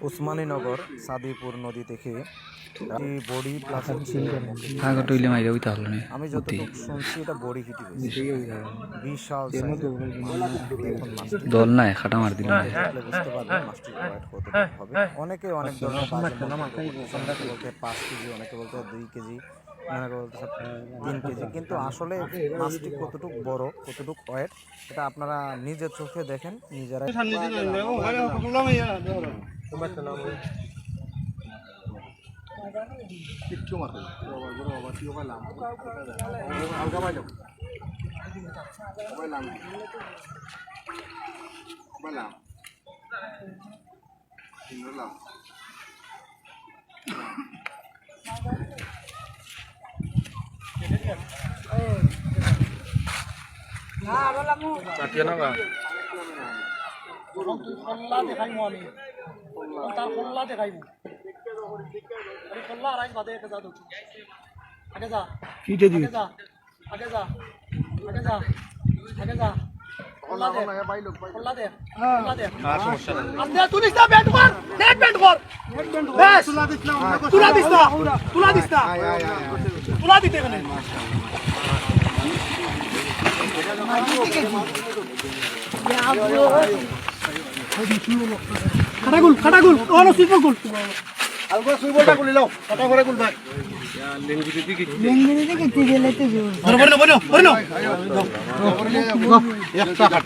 উসমানীনগর সাদিপুর নদী থেকে বড়ি প্লাস আমি যতটুকু শুনছি এটা বড়ি হিটি বিশাল দল নাই খাটা মার দিল বুঝতে পারবেন মাছটির ওয়েট কতটুকু হবে। অনেকে অনেক ধরনের বলতে 5 কেজি, অনেকে বলতে 2 কেজি, অনেকে বলতে 3 কেজি, কিন্তু আসলে মাছটি কতটুকু বড় কতটুকু ওয়েট এটা আপনারা নিজের চোখে দেখেন নিজেরাই। কিচ্ছু মারবে হালকা পাইলাম খাটাগুল ওনো সুইপার গুল আলগো সুইপারটা গুলি লাও কাটা করে গুল ভাই লেঙ্গুরি দিকে লেঙ্গুরি দিকে দিলে তো বনো বনো বনো একটা